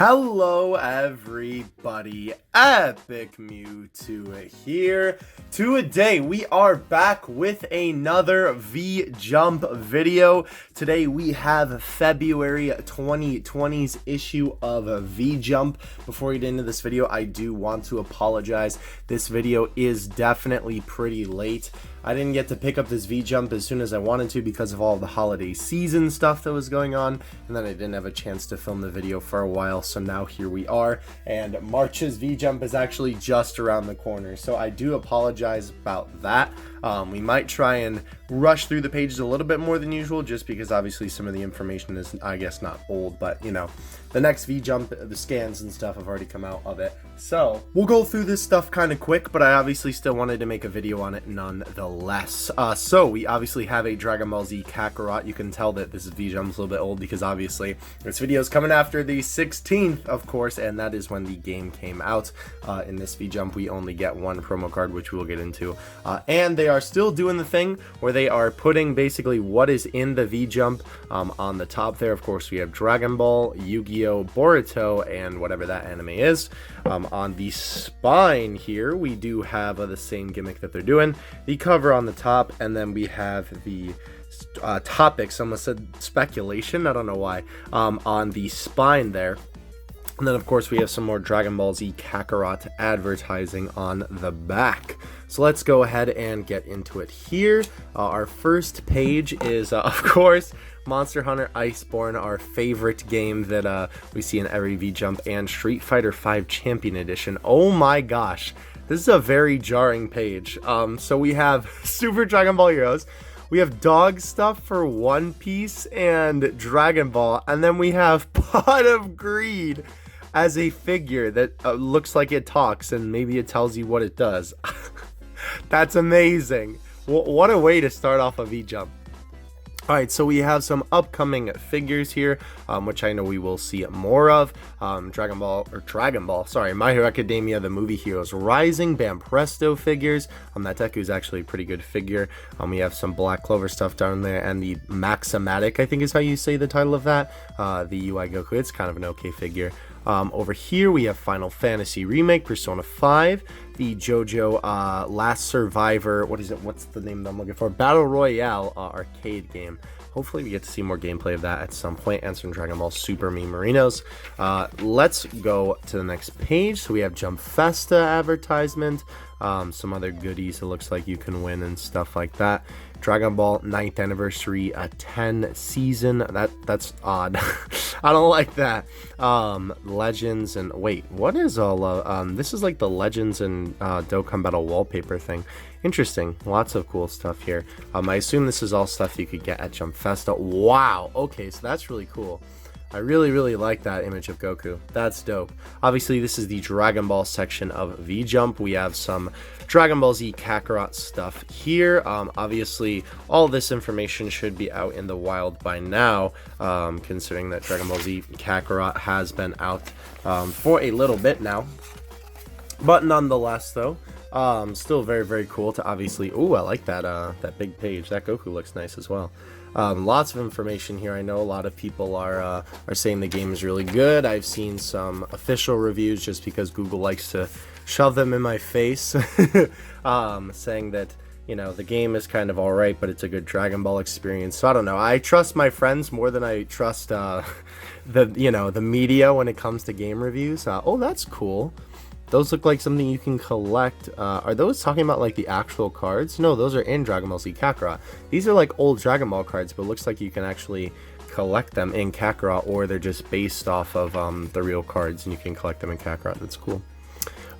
Hello everybody, Epic Mewtwo here. Today we are back with another V-Jump video. Today we have February 2020's issue of V-Jump. Before we get into this video, I do want to apologize. This video is definitely pretty late. I didn't get to pick up this V-Jump as soon as I wanted to because of all the holiday season stuff that was going on, and then I didn't have a chance to film the video for a while, so now here we are, and March's V-Jump is actually just around the corner, so I do apologize about that. We might try and rush through the pages a little bit more than usual, just because obviously some of the information is, I guess, not old, but you know, the next V-Jump, the scans and stuff have already come out of it. So we'll go through this stuff kind of quick, but I obviously still wanted to make a video on it nonetheless. So we obviously have a Dragon Ball Z Kakarot. You can tell that this V-Jump's a little bit old because obviously this video is coming after the 16th, of course, and that is when the game came out. In this V-Jump, we only get one promo card, which we'll get into. And they are still doing the thing where they are putting basically what is in the V-Jump on the top there. Of course, we have Dragon Ball, Yu-Gi-Oh, Boruto, and whatever that anime is. On the spine here, we do have the same gimmick that they're doing. The cover on the top, and then we have the topics, I almost said speculation, I don't know why, on the spine there. And then, of course, we have some more Dragon Ball Z Kakarot advertising on the back. So let's go ahead and get into it here. Our first page is, of course, Monster Hunter Iceborne, our favorite game that we see in every V-Jump, and Street Fighter V Champion Edition. Oh my gosh, this is a very jarring page. So we have Super Dragon Ball Heroes. We have dog stuff for One Piece and Dragon Ball, and then we have Pot of Greed as a figure that looks like it talks, and maybe it tells you what it does. That's amazing. What a way to start off a V-Jump. Alright, so we have some upcoming figures here, which I know we will see more of. Dragon Ball, sorry, My Hero Academia, the movie Heroes Rising, Banpresto figures. That Deku is actually a pretty good figure. We have some Black Clover stuff down there, and the Maxamatic, I think is how you say the title of that. The UI Goku, it's kind of an okay figure. Over here we have Final Fantasy Remake, Persona 5, the JoJo Last Survivor, what's the name that I'm looking for? Battle Royale arcade game. Hopefully we get to see more gameplay of that at some point, and some Dragon Ball Super Me Marinos. Let's go to the next page. So we have Jump Festa advertisement, some other goodies it looks like you can win and stuff like that. Dragon Ball 9th Anniversary 10 season. That's odd. I don't like that. Legends and wait, what is all this is like the Legends and Dokkan Battle wallpaper thing. Interesting. Lots of cool stuff here. I assume this is all stuff you could get at Jump Festa. Wow. Okay, so that's really cool. I really like that image of Goku. That's dope. Obviously, this is the Dragon Ball section of V-Jump. We have some Dragon Ball Z Kakarot stuff here. Obviously, all this information should be out in the wild by now, considering that Dragon Ball Z Kakarot has been out for a little bit now. But nonetheless, though, still very cool to obviously. Ooh, I like that that big page. That Goku looks nice as well. Lots of information here. I know a lot of people are saying the game is really good. I've seen some official reviews just because Google likes to shove them in my face, saying that, you know, the game is kind of alright, but it's a good Dragon Ball experience. So I don't know. I trust my friends more than I trust the media when it comes to game reviews. Oh, that's cool. Those look like something you can collect. Are those talking about like the actual cards? No, those are in Dragon Ball Z Kakarot. These are like old Dragon Ball cards, but it looks like you can actually collect them in Kakarot, or they're just based off of the real cards and you can collect them in Kakarot. That's cool.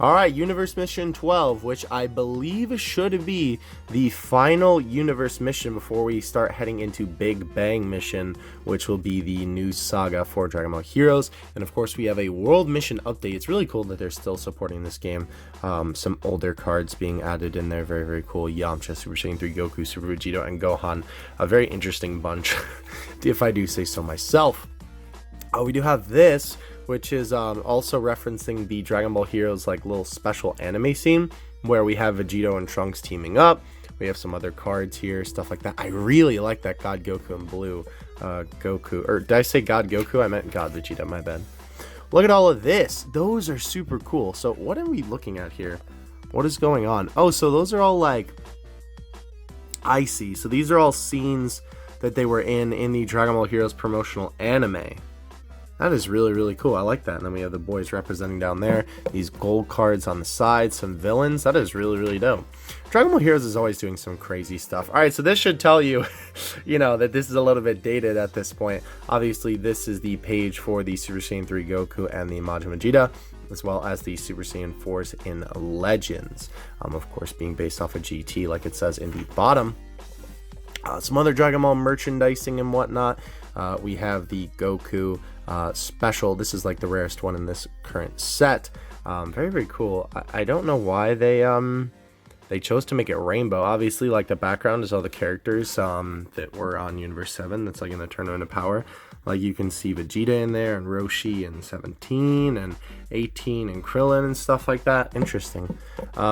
Alright, Universe Mission 12, which I believe should be the final Universe Mission before we start heading into Big Bang Mission, which will be the new saga for Dragon Ball Heroes. And of course, we have a World Mission update. It's really cool that they're still supporting this game. Some older cards being added in there. Very cool. Yamcha, Super Saiyan 3, Goku, Super Vegito, and Gohan. A very interesting bunch, if I do say so myself. We do have this, which is also referencing the Dragon Ball Heroes like little special anime scene where we have Vegito and Trunks teaming up. We have some other cards here, stuff like that. I really like that God Goku in blue Goku. Or did I say God Goku? I meant God Vegeta, my bad. Look at all of this. Those are super cool. So what are we looking at here? What is going on? Oh, so those are all like, I see. So these are all scenes that they were in the Dragon Ball Heroes promotional anime. That is really, really cool. I like that. And then we have the boys representing down there. These gold cards on the side. Some villains. That is really, really dope. Dragon Ball Heroes is always doing some crazy stuff. Alright, so this should tell you, you know, that this is a little bit dated at this point. Obviously, this is the page for the Super Saiyan 3 Goku and the Majin Vegeta, as well as the Super Saiyan 4s in Legends. Of course, being based off of GT, like it says in the bottom. Some other Dragon Ball merchandising and whatnot. We have the Goku special. This is like the rarest one in this current set. Very, very cool. I don't know why they chose to make it rainbow. Obviously, like the background is all the characters that were on Universe 7. That's like in the Tournament of Power. Like you can see Vegeta in there, and Roshi, and 17, and 18, and Krillin, and stuff like that. Interesting.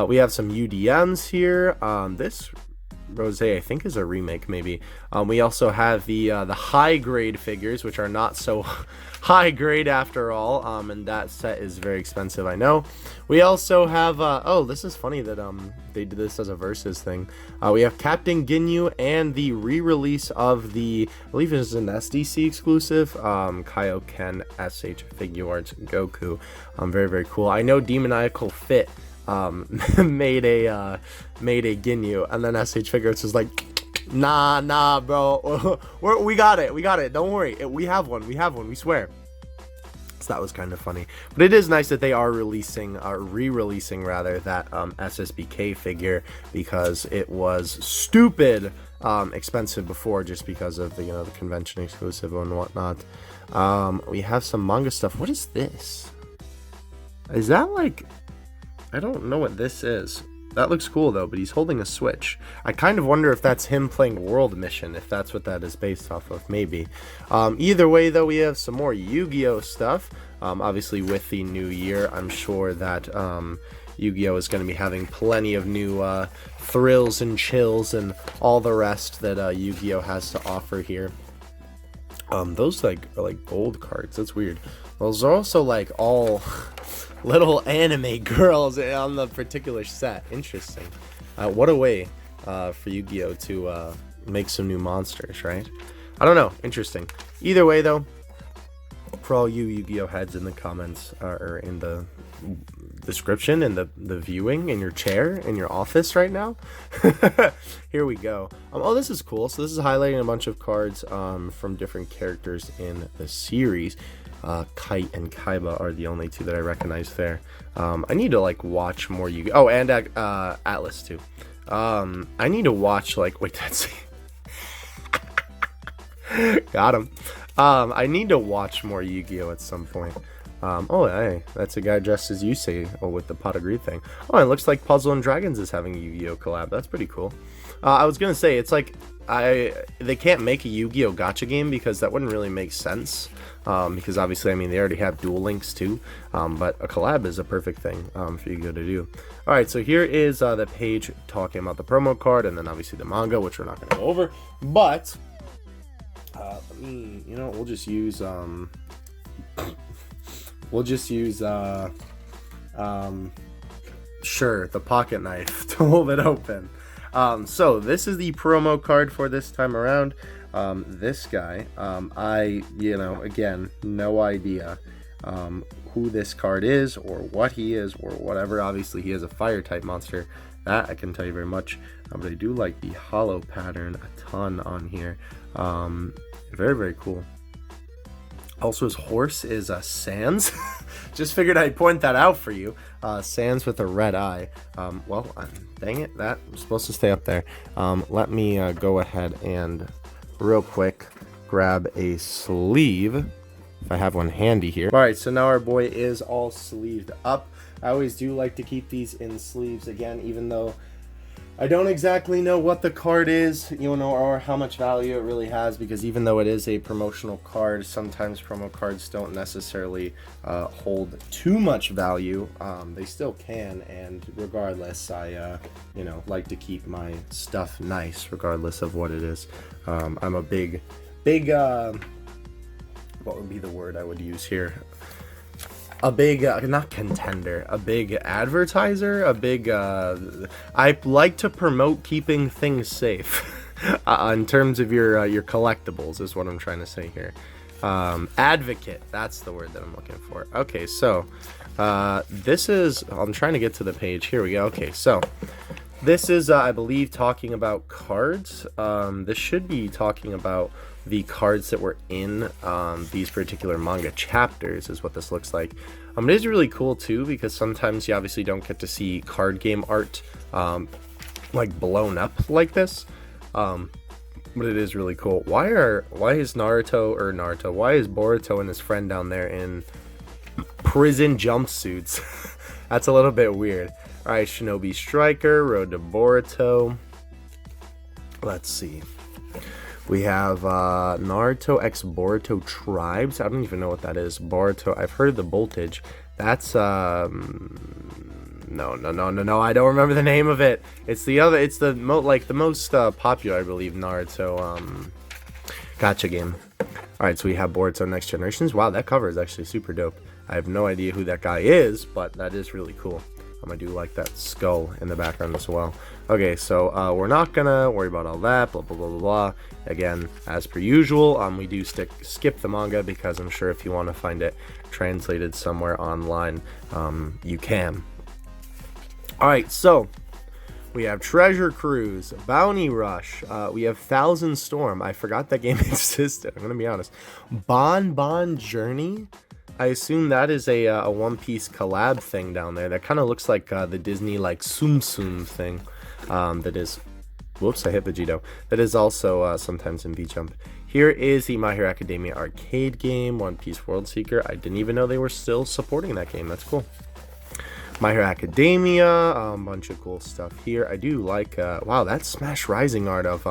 We have some UDMs here. This Rose, I think, is a remake, maybe. We also have the high grade figures, which are not so high grade after all, and that set is very expensive, I know. We also have oh, this is funny that they did this as a versus thing. We have Captain Ginyu and the re-release of the, I believe it is an SDC exclusive, Kaioken SH Figuarts Goku. Very, very cool. I know Demoniacal Fit made a Ginyu, and then SH Figuarts was like, nah bro, we got it, don't worry, we have one, we swear. So that was kind of funny, but it is nice that they are re-releasing rather that SSBK figure, because it was stupid expensive before, just because of the, you know, the convention exclusive and whatnot. We have some manga stuff. What is this? Is that like, I don't know what this is. That looks cool though, but he's holding a Switch. I kind of wonder if that's him playing World Mission, if that's what that is based off of, maybe. Either way though, we have some more Yu-Gi-Oh stuff. Obviously with the new year, I'm sure that Yu-Gi-Oh is going to be having plenty of new thrills and chills and all the rest that Yu-Gi-Oh has to offer here. Those are like gold cards. That's weird. Those are also like all little anime girls on the particular set. Interesting. What a way for Yu-Gi-Oh to make some new monsters, right? I don't know. Interesting. Either way, though, for all you Yu-Gi-Oh heads in the comments or in the description and the viewing in your chair in your office right now, here we go. Oh, this is cool. So this is highlighting a bunch of cards from different characters in the series. Kite and Kaiba are the only two that I recognize there. I need to like watch more Yu-Gi-Oh! Oh, and Atlas too. I need to watch like, wait, that's got him. I need to watch more Yu-Gi-Oh! At some point. Oh, hey, that's a guy dressed as Yusei with the pot of greed thing. Oh, it looks like Puzzle and Dragons is having a Yu-Gi-Oh! Collab. That's pretty cool. I was gonna say, it's like they can't make a Yu-Gi-Oh! Gacha game because that wouldn't really make sense. Because obviously, I mean, they already have Duel Links too, but a collab is a perfect thing for Yu-Gi-Oh! To do. Alright, so here is the page talking about the promo card, and then obviously the manga, which we're not going to go over, but, you know, we'll just use, sure, the pocket knife to hold it open. So this is the promo card for this time around. This guy, you know, again, no idea who this card is or what he is or whatever. Obviously, he is a fire type monster. That I can tell you very much. But I do like the hollow pattern a ton on here. Very, very cool. Also, his horse is Sans. Just figured I'd point that out for you. Sans with a red eye. Well, dang it, that was supposed to stay up there. Let me go ahead and real quick grab a sleeve, if I have one handy here. All right, so now our boy is all sleeved up. I always do like to keep these in sleeves again, even though I don't exactly know what the card is, you know, or how much value it really has, because even though it is a promotional card, sometimes promo cards don't necessarily hold too much value. They still can, and regardless, I, you know, like to keep my stuff nice, regardless of what it is. I'm a big, what would be the word I would use here? a big not contender, a big advertiser, a big I like to promote keeping things safe. In terms of your collectibles is what I'm trying to say here. Advocate, that's the word that I'm looking for. Okay, so this is, I'm trying to get to the page. Here we go. Okay, so this is I believe talking about cards. This should be talking about the cards that were in these particular manga chapters is what this looks like. It is really cool too, because sometimes you obviously don't get to see card game art like blown up like this. But it is really cool. Why is Boruto and his friend down there in prison jumpsuits? That's a little bit weird. Alright, Shinobi Striker, Road to Boruto. Let's see. We have Naruto x Boruto Tribes. I don't even know what that is. Boruto, I've heard of the Voltage. That's no, I don't remember the name of it. It's the other, it's the most popular, I believe, Naruto gacha game. Alright, so we have Boruto Next Generations. Wow, that cover is actually super dope. I have no idea who that guy is, but that is really cool. I do like that skull in the background as well. Okay, so we're not gonna worry about all that, blah, blah, blah, blah, blah. Again, as per usual, we do skip the manga, because I'm sure if you want to find it translated somewhere online, you can. Alright, so we have Treasure Cruise, Bounty Rush, we have Thousand Storm. I forgot that game existed, I'm gonna be honest. Bon Bon Journey. I assume that is a One Piece collab thing down there. That kind of looks like the Disney like Tsum Tsum thing. That is, whoops, I hit Vegito. That is also sometimes in V-Jump. Here is the My Hero Academia arcade game, One Piece World Seeker. I didn't even know they were still supporting that game. That's cool. My Hero Academia, a bunch of cool stuff here. I do like, wow, that's Smash Rising art of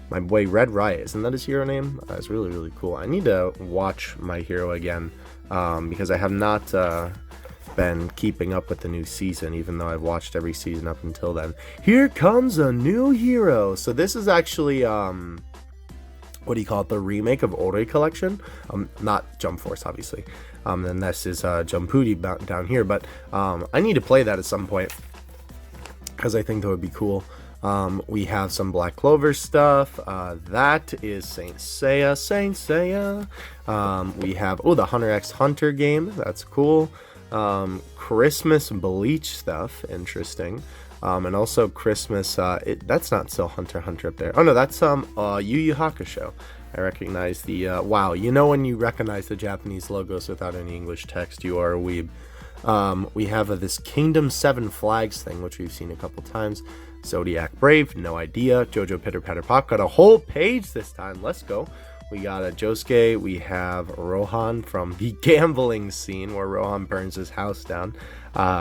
my boy Red Riot. Isn't that his hero name? It's really, really cool. I need to watch My Hero again, because I have not been keeping up with the new season, even though I've watched every season up until then. Here comes a new hero. So this is actually, what do you call it? The remake of Ore Collection. Not Jump Force, obviously. And this is Jumpudi down here. But I need to play that at some point, because I think that would be cool. We have some Black Clover stuff. That is Saint Seiya. We have, the Hunter x Hunter game. That's cool. Christmas Bleach stuff. Interesting. And also Christmas, that's not still Hunter x Hunter up there. Oh no, that's Yu Yu Hakusho. I recognize the, wow, you know when you recognize the Japanese logos without any English text, you are a weeb. We have this Kingdom 7 Flags thing, which we've seen a couple times. Zodiac Brave, no idea. Jojo Pitter Patter Pop, got a whole page this time. Let's go. We got a Josuke. We have Rohan from the gambling scene where Rohan burns his house down.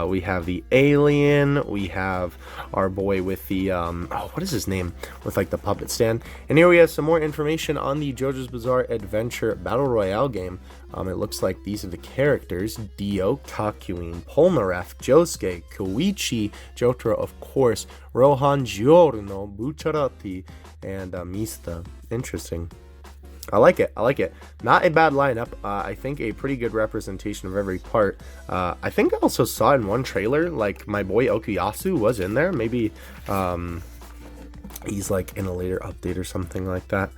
We have the alien. We have our boy with the, what is his name? With like the puppet stand. And here we have some more information on the JoJo's Bizarre Adventure Battle Royale game. It looks like these are the characters: Dio, Kakuin, Polnareff, Josuke, Koichi, Jotaro, of course, Rohan, Giorno, Bucciarati, and Mista. Interesting. I like it. Not a bad lineup. I think a pretty good representation of every part. I think I also saw in one trailer, like, my boy Okuyasu was in there. Maybe he's like in a later update or something like that.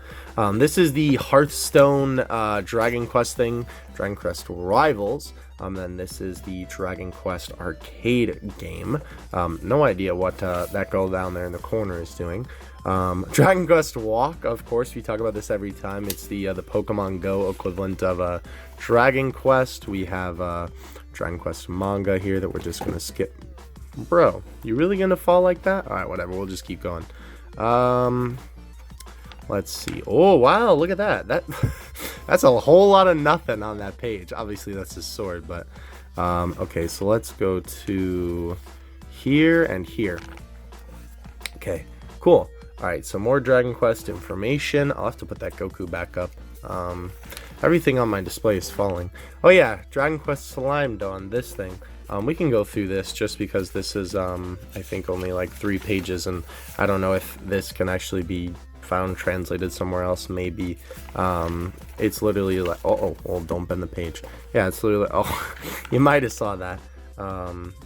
This is the Hearthstone Dragon Quest thing, Dragon Quest Rivals. Then this is the Dragon Quest arcade game. No idea what that girl down there in the corner is doing. Dragon Quest Walk, of course, we talk about this every time. It's the Pokemon Go equivalent of Dragon Quest. We have Dragon Quest manga here that we're just gonna skip. Bro, you really gonna fall like that? All right, whatever. We'll just keep going. Let's see. Oh wow, look at that. That's a whole lot of nothing on that page. Obviously, that's his sword, but okay. So let's go to here and here. Okay, cool. All right, so more Dragon Quest information. I'll have to put that Goku back up. Everything on my display is falling. Oh yeah, Dragon Quest Slimed on this thing. We can go through this just because this is, I think, only like 3 pages, and I don't know if this can actually be found translated somewhere else, maybe. It's literally like, well, don't bend the page. Yeah, it's literally, you might have saw that.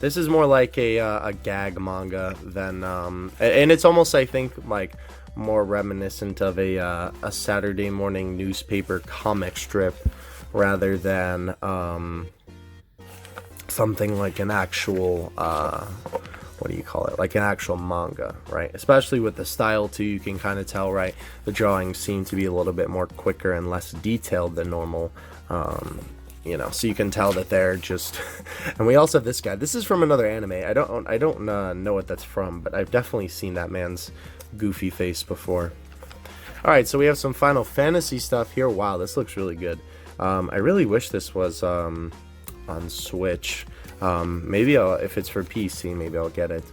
This is more like a gag manga than, and it's almost, I think, like more reminiscent of a Saturday morning newspaper comic strip rather than something like an actual what do you call it, like an actual manga, right? Especially with the style too, you can kind of tell, right, the drawings seem to be a little bit more quicker and less detailed than normal, you know, so you can tell that they're just and we also have this guy. This is from another anime. I don't know what that's from, but I've definitely seen that man's goofy face before. All right, so we have some Final Fantasy stuff here. Wow, this looks really good. I really wish this was on Switch. Maybe if it's for PC, maybe I'll get it.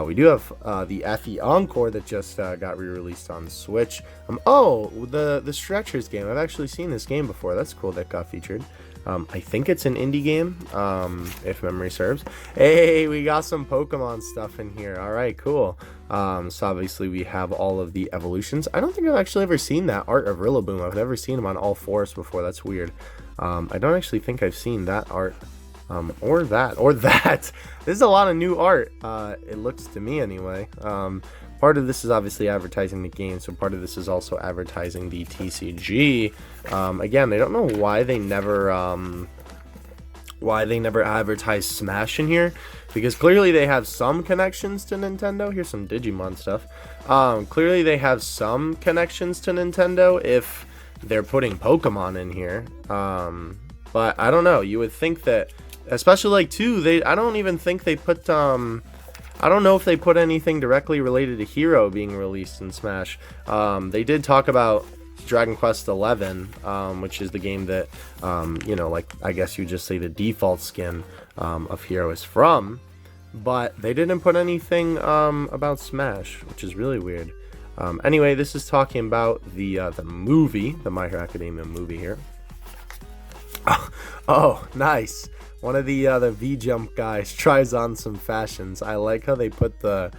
We do have the FE Encore that just got re-released on Switch. The Stretchers game. I've actually seen this game before. That's cool that got featured. I think it's an indie game, if memory serves. Hey, we got some Pokemon stuff in here. All right, cool. So obviously we have all of the evolutions. I don't think I've actually ever seen that art of Rillaboom. I've never seen him on all fours before. That's weird. I don't actually think I've seen that art. Or that. This is a lot of new art, it looks to me anyway. Part of this is obviously advertising the game, so part of this is also advertising the TCG. Again, I don't know why they never advertised Smash in here, because clearly they have some connections to Nintendo. Here's some Digimon stuff. Clearly they have some connections to Nintendo if they're putting Pokemon in here. But I don't know. You would think that, especially like I don't even think they put I don't know if they put anything directly related to Hero being released in Smash. They did talk about Dragon Quest XI, which is the game that you know, like, I guess you just say the default skin of Hero is from, but they didn't put anything about Smash, which is really weird. Anyway, this is talking about the movie, the My Hero Academia movie here. Oh, nice. One of the V-Jump guys tries on some fashions. I like how they put the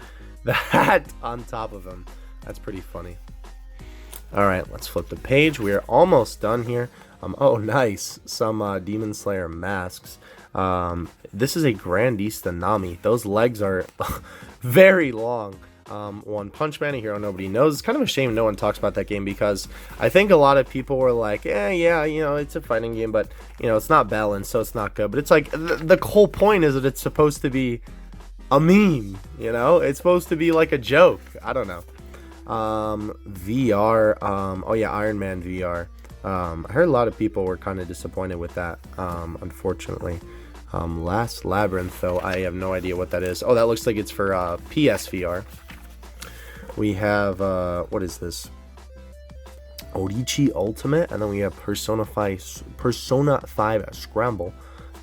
hat on top of him. That's pretty funny. All right, let's flip the page. We are almost done here. Oh, nice. Some Demon Slayer masks. This is a Grandista Nami. Those legs are very long. One Punch Man, a hero nobody knows. It's kind of a shame no one talks about that game, because I think a lot of people were like, yeah, you know, it's a fighting game, but, you know, it's not balanced, so it's not good. But it's like, the whole point is that it's supposed to be a meme, you know? It's supposed to be like a joke. I don't know. VR, oh yeah, Iron Man VR. I heard a lot of people were kind of disappointed with that, unfortunately. Last Labyrinth, though, I have no idea what that is. Oh, that looks like it's for PSVR. We have, what is this? Odichi Ultimate, and then we have Persona 5 Scramble,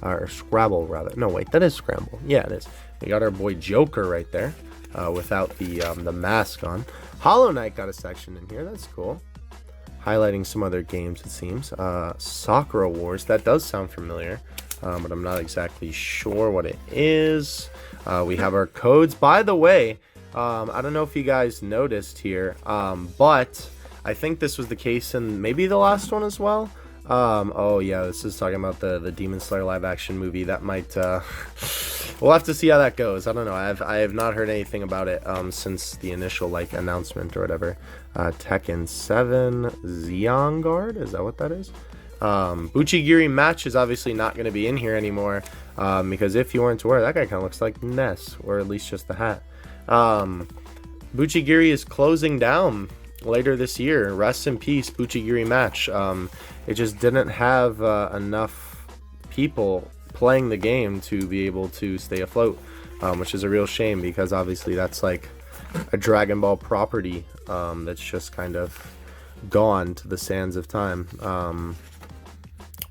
or Scrabble rather. No, wait, that is Scramble. Yeah, it is. We got our boy Joker right there, without the mask on. Hollow Knight got a section in here. That's cool. Highlighting some other games, it seems. Sakura Wars. That does sound familiar, but I'm not exactly sure what it is. We have our codes. By the way, I don't know if you guys noticed here, but I think this was the case in maybe the last one as well. Oh yeah, this is talking about the Demon Slayer live action movie. That might we'll have to see how that goes. I don't know. I have not heard anything about it since the initial like announcement or whatever. Tekken 7 Xeon Guard, is that what that is? Buchigiri Match is obviously not going to be in here anymore, because if you weren't aware, that guy kind of looks like Ness, or at least just the hat. Buchigiri is closing down later this year. Rest in peace, Buchigiri Match. It just didn't have enough people playing the game to be able to stay afloat, which is a real shame, because obviously that's like a Dragon Ball property that's just kind of gone to the sands of time,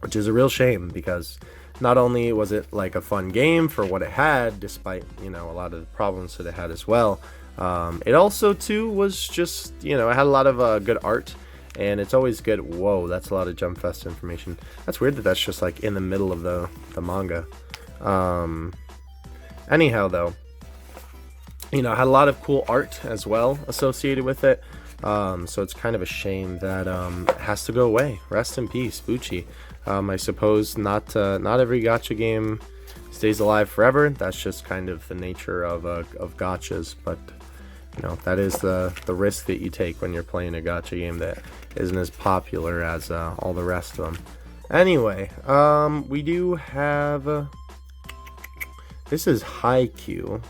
which is a real shame, because not only was it like a fun game for what it had, despite, you know, a lot of the problems that it had as well, it also too was just, you know, it had a lot of good art, and it's always good. Whoa, that's a lot of Jump Fest information. That's weird that that's just like in the middle of the manga. Anyhow though, you know, it had a lot of cool art as well associated with it. So it's kind of a shame that it has to go away. Rest in peace, Bucci. I suppose not every gacha game stays alive forever. That's just kind of the nature of gachas, but you know, that is the risk that you take when you're playing a gacha game that isn't as popular as all the rest of them. Anyway, we do have this is Haikyuu.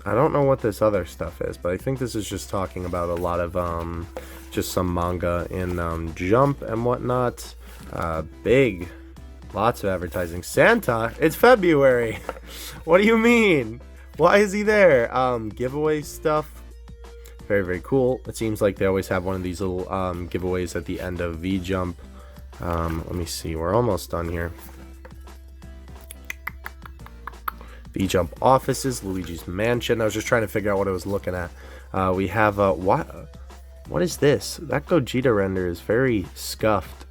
I don't know what this other stuff is, but I think this is just talking about a lot of just some manga in Jump and whatnot. Big, lots of advertising. Santa, it's February. What do you mean? Why is he there? Giveaway stuff. Very, very cool. It seems like they always have one of these little giveaways at the end of V-Jump. Let me see. We're almost done here. V-Jump offices, Luigi's Mansion. I was just trying to figure out what I was looking at. We have what is this? That Gogeta render is very scuffed.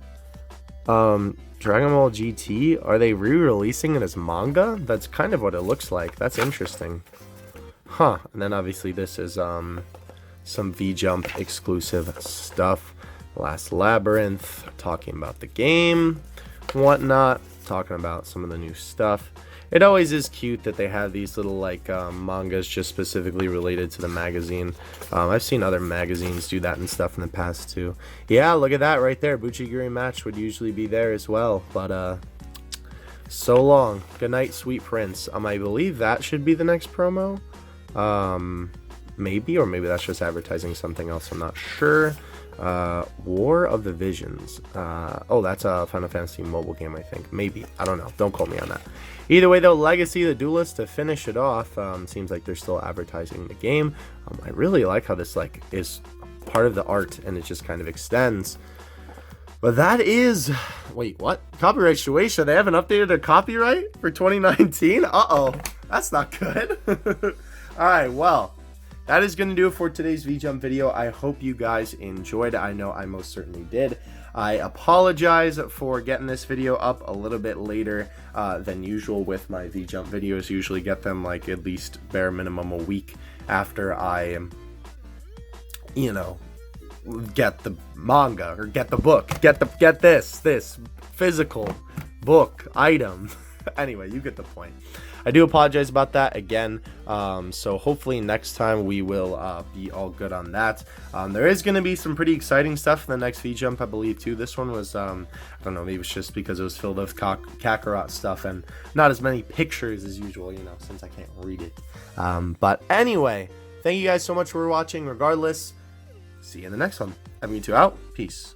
Dragon Ball GT, are they re-releasing it as manga? That's kind of what it looks like. That's interesting. Huh. And then obviously this is some V-Jump exclusive stuff. Last Labyrinth, talking about the game, whatnot, talking about some of the new stuff. It always is cute that they have these little like mangas just specifically related to the magazine. I've seen other magazines do that and stuff in the past too. Yeah, look at that right there. Buchigiri match would usually be there as well, but so long. Good night, sweet prince. I believe that should be the next promo. Maybe, or maybe that's just advertising something else. I'm not sure. War of the Visions. Oh, that's a Final Fantasy mobile game, I think. Maybe. I don't know. Don't quote me on that. Either way, though, Legacy the Duelist to finish it off. Seems like they're still advertising the game. I really like how this like is part of the art and it just kind of extends. But that is... Wait, what? Copyright Shueisha. They haven't updated their copyright for 2019? Uh-oh. That's not good. Alright, well... That is going to do it for today's V-Jump video. I hope you guys enjoyed it. I know I most certainly did. I apologize for getting this video up a little bit later than usual with my V-Jump videos. Usually get them like at least bare minimum a week after I, you know, get the manga or get the book. Get this physical book item. Anyway, you get the point. I do apologize about that again. So hopefully next time we will be all good on that. There is going to be some pretty exciting stuff in the next V-Jump, I believe, too. This one was, I don't know, maybe it's just because it was filled with Kakarot stuff and not as many pictures as usual, you know, since I can't read it. But anyway, thank you guys so much for watching. Regardless, see you in the next one. Mewtwo out. Peace.